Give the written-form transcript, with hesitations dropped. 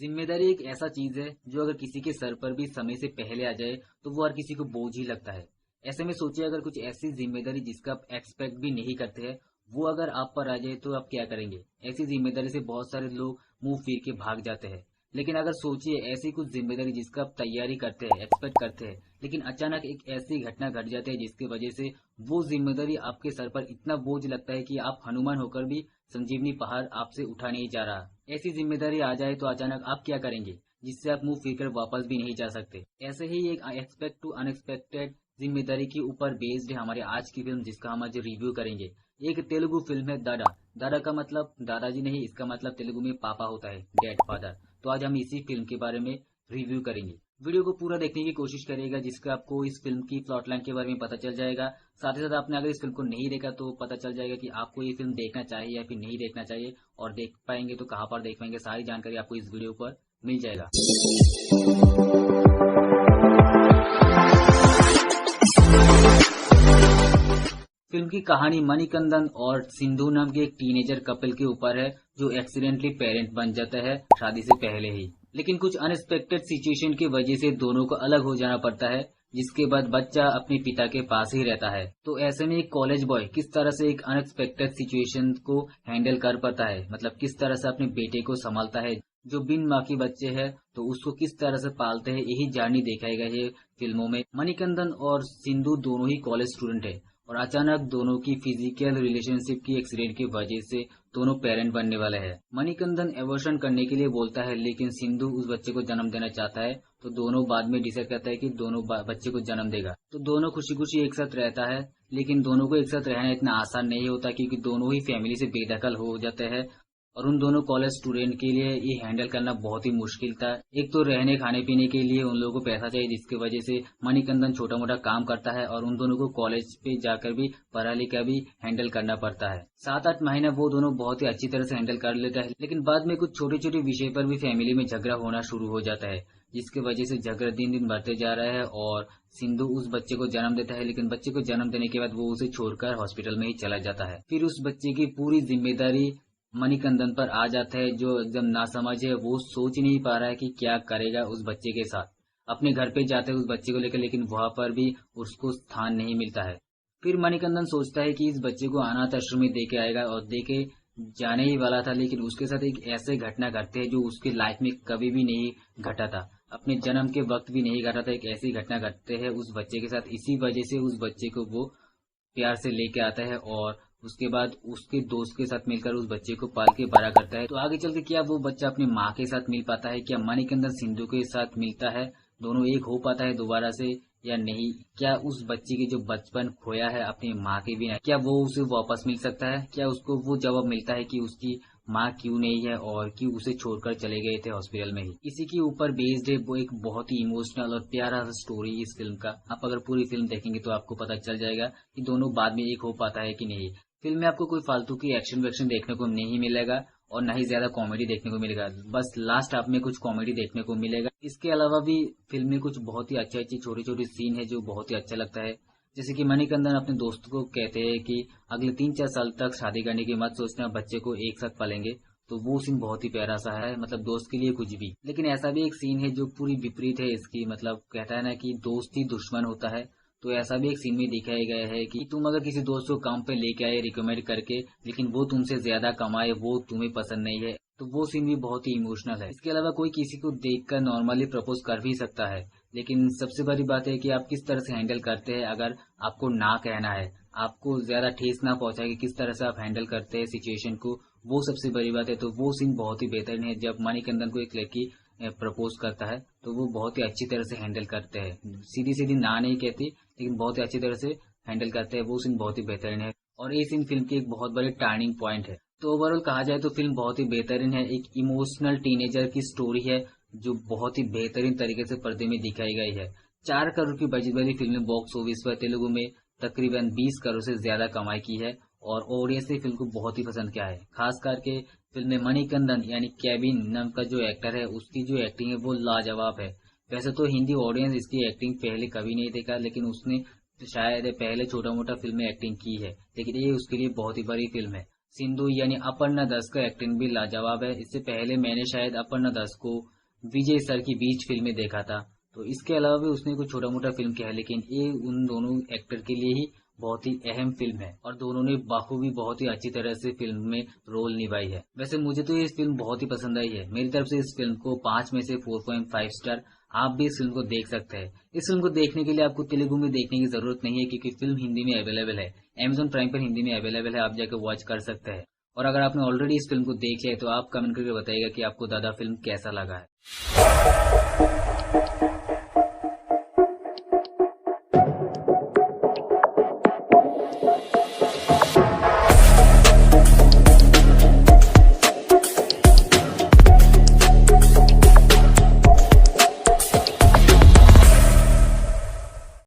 जिम्मेदारी एक ऐसा चीज है जो अगर किसी के सर पर भी समय से पहले आ जाए तो वो हर किसी को बोझ ही लगता है। ऐसे में सोचिए, अगर कुछ ऐसी जिम्मेदारी जिसका आप एक्सपेक्ट भी नहीं करते हैं वो अगर आप पर आ जाए तो आप क्या करेंगे। ऐसी जिम्मेदारी से बहुत सारे लोग मुंह फिर के भाग जाते हैं। लेकिन अगर सोचिए, ऐसी कुछ जिम्मेदारी जिसका आप तैयारी करते हैं, एक्सपेक्ट करते हैं, लेकिन अचानक एक ऐसी घटना घट जाती है जिसकी वजह से वो जिम्मेदारी आपके सर पर इतना बोझ लगता है कि आप हनुमान होकर भी संजीवनी पहाड़ आपसे उठा नहीं जा रहा। ऐसी जिम्मेदारी आ जाए तो अचानक आप क्या करेंगे, जिससे आप मुंह फिर कर वापस भी नहीं जा सकते। ऐसे ही एक एक्सपेक्ट टू अनएक्सपेक्टेड जिम्मेदारी के ऊपर बेस्ड है हमारी आज की फिल्म, जिसका हम आज रिव्यू करेंगे। एक तेलुगु फिल्म है दादा। दादा का मतलब दादाजी नहीं, इसका मतलब तेलुगु में पापा होता है, डैड फादर। तो आज हम इसी फिल्म के बारे में रिव्यू करेंगे। वीडियो को पूरा देखने की कोशिश करिएगा, जिससे आपको इस फिल्म की प्लॉट लाइन के बारे में पता चल जाएगा। साथ ही साथ आपने अगर इस फिल्म को नहीं देखा तो पता चल जाएगा कि आपको ये फिल्म देखना चाहिए या फिर नहीं देखना चाहिए, और देख पाएंगे तो कहाँ पर देख पाएंगे, सारी जानकारी आपको इस वीडियो पर मिल जाएगा। फिल्म की कहानी मणिकंदन और सिंधु नाम के एक टीनेजर कपल के ऊपर है जो एक्सीडेंटली पेरेंट बन जाता है शादी से पहले ही। लेकिन कुछ अनएक्सपेक्टेड सिचुएशन की वजह से दोनों को अलग हो जाना पड़ता है, जिसके बाद बच्चा अपने पिता के पास ही रहता है। तो ऐसे में एक कॉलेज बॉय किस तरह से एक अनएक्सपेक्टेड सिचुएशन को हैंडल कर पाता है, मतलब किस तरह से अपने बेटे को संभालता है जो बिन माँ की बच्चे है, तो उसको किस तरह से पालते हैं, यही जर्नी दिखाई गई है फिल्मों में। मणिकंदन और सिंधु दोनों ही कॉलेज स्टूडेंट है और अचानक दोनों की फिजिकल रिलेशनशिप की एक्सीडेंट की वजह से दोनों पेरेंट बनने वाले हैं। मणिकंदन एबॉर्शन करने के लिए बोलता है, लेकिन सिंधु उस बच्चे को जन्म देना चाहता है। तो दोनों बाद में डिसाइड करता है कि दोनों बच्चे को जन्म देगा। तो दोनों खुशी खुशी एक साथ रहता है, लेकिन दोनों को एक साथ रहना इतना आसान नहीं होता, क्योंकि दोनों ही फैमिली से बेदखल हो जाते हैं और उन दोनों कॉलेज स्टूडेंट के लिए ये हैंडल करना बहुत ही मुश्किल था। एक तो रहने खाने पीने के लिए उन लोगों को पैसा चाहिए, जिसकी वजह से मणिकंदन छोटा मोटा काम करता है और उन दोनों को कॉलेज पे जाकर भी पढ़ा लिखा भी हैंडल करना पड़ता है। 7-8 महीना वो दोनों बहुत ही अच्छी तरह से हैंडल कर लेता है, लेकिन बाद में कुछ छोटे छोटे विषय पर भी फैमिली में झगड़ा होना शुरू हो जाता है, जिसकी वजह से झगड़ा दिन दिन बढ़ते जा रहा है और सिंधु उस बच्चे को जन्म देता है। लेकिन बच्चे को जन्म देने के बाद वो उसे छोड़कर हॉस्पिटल में ही चला जाता है। फिर उस बच्चे की पूरी जिम्मेदारी मणिकंदन पर आ जाता है, जो एकदम नासमझ है। वो सोच नहीं पा रहा है कि क्या करेगा उस बच्चे के साथ। अपने घर पे जाता है उस बच्चे को लेकर, लेकिन वहां पर भी उसको स्थान नहीं मिलता है। फिर मणिकंदन सोचता है कि इस बच्चे को अनाथ आश्रम में देके आएगा, और देके जाने ही वाला था, लेकिन उसके साथ एक ऐसे घटना घटते है जो उसके लाइफ में कभी भी नहीं घटा था, अपने जन्म के वक्त भी नहीं घटा था। एक ऐसी घटना घटते है उस बच्चे के साथ। इसी वजह से उस बच्चे को वो प्यार से लेके आता है और उसके बाद उसके दोस्त के साथ मिलकर उस बच्चे को पाल के बड़ा करता है। तो आगे चल के क्या वो बच्चा अपनी माँ के साथ मिल पाता है, क्या मणिकंदन सिंधु के साथ मिलता है, दोनों एक हो पाता है दोबारा से या नहीं, क्या उस बच्चे की जो बचपन खोया है अपनी माँ के बिना, क्या वो उसे वापस मिल सकता है, क्या उसको वो जवाब मिलता है कि उसकी माँ क्यों नहीं है और क्यों उसे छोड़कर चले गए थे हॉस्पिटल में ही। इसी के ऊपर बेस्ड है वो एक बहुत ही इमोशनल और प्यारा सा स्टोरी इस फिल्म का। आप अगर पूरी फिल्म देखेंगे तो आपको पता चल जाएगा कि दोनों बाद में एक हो पाता है कि नहीं। फिल्म में आपको कोई फालतू की एक्शन वैक्शन देखने को नहीं मिलेगा और न ही ज्यादा कॉमेडी देखने को मिलेगा, बस लास्ट हाफ में कुछ कॉमेडी देखने को मिलेगा। इसके अलावा भी फिल्म में कुछ बहुत ही अच्छी अच्छी छोटी छोटी सीन है जो बहुत ही अच्छा लगता है। जैसे कि मणिकंदन अपने दोस्त को कहते हैं कि अगले 3-4 साल तक शादी करने की मत सोचना, बच्चे को एक साथ पालेंगे। तो वो सीन बहुत ही प्यारा सा है, मतलब दोस्त के लिए कुछ भी। लेकिन ऐसा भी एक सीन है जो पूरी विपरीत है इसकी, मतलब कहता है ना कि दोस्त ही दुश्मन होता है। तो ऐसा भी एक सीन में दिखाया गया है कि तुम अगर किसी दोस्त को काम पे लेके आए रिकमेंड करके, लेकिन वो तुमसे ज्यादा कमाए, वो तुम्हें पसंद नहीं है, तो वो सीन भी बहुत ही इमोशनल है। इसके अलावा कोई किसी को देखकर नॉर्मली प्रपोज कर भी सकता है, लेकिन सबसे बड़ी बात है कि आप किस तरह से हैंडल करते हैं। अगर आपको ना कहना है, आपको ज्यादा ठेस ना पहुंचाए कि किस तरह से आप हैंडल करते हैं सिचुएशन को, वो सबसे बड़ी बात है। तो वो सीन बहुत ही बेहतरीन है। जब मणिकंदन को एक लड़की प्रपोज करता है तो वो बहुत ही अच्छी तरह से हैंडल करते हैं, सीधी सीधी ना नहीं कहती, लेकिन बहुत ही अच्छी तरह से हैंडल करते हैं। वो सीन बहुत ही बेहतरीन है और ये सीन फिल्म की एक बहुत बड़ी टर्निंग पॉइंट है। तो ओवरऑल कहा जाए तो फिल्म बहुत ही बेहतरीन है। एक इमोशनल टीनेजर की स्टोरी है जो बहुत ही बेहतरीन तरीके से पर्दे में दिखाई गई है। 4 करोड़ की बजट वाली फिल्म ने बॉक्स ऑफिस पर तेलुगु में तकरीबन 20 करोड़ से ज्यादा कमाई की है और ऑडियंस ने फिल्म को बहुत ही पसंद किया है। खास करके फिल्म में मणिकंदन यानी केविन नाम का जो एक्टर है, उसकी जो एक्टिंग है वो लाजवाब है। वैसे तो हिंदी ऑडियंस इसकी एक्टिंग पहले कभी नहीं देखा, लेकिन उसने शायद पहले छोटा मोटा फिल्म में एक्टिंग की है, लेकिन ये उसके लिए बहुत ही बड़ी फिल्म है। सिंधु यानी अपर्णा दास का एक्टिंग भी लाजवाब है। इससे पहले मैंने शायद अपर्णा दास को विजय सर की बीच फिल्म में देखा था, तो इसके अलावा भी उसने कुछ छोटा मोटा फिल्म किया है, लेकिन ये उन दोनों एक्टर के लिए ही बहुत ही अहम फिल्म है और दोनों ने बाखूबी बहुत ही अच्छी तरह से फिल्म में रोल निभाई है। वैसे मुझे तो ये फिल्म बहुत ही पसंद आई है। मेरी तरफ से इस फिल्म को 5 में से 4.5 स्टार। आप भी इस फिल्म को देख सकते हैं। इस फिल्म को देखने के लिए आपको तेलुगु में देखने की जरूरत नहीं है, क्योंकि फिल्म हिंदी में अवेलेबल है। Amazon प्राइम पर हिंदी में अवेलेबल है, आप जाकर वॉच कर सकते हैं। और अगर आपने ऑलरेडी इस फिल्म को देख लिया है तो आप कमेंट करके बताइएगा कि आपको दादा फिल्म कैसा लगा है।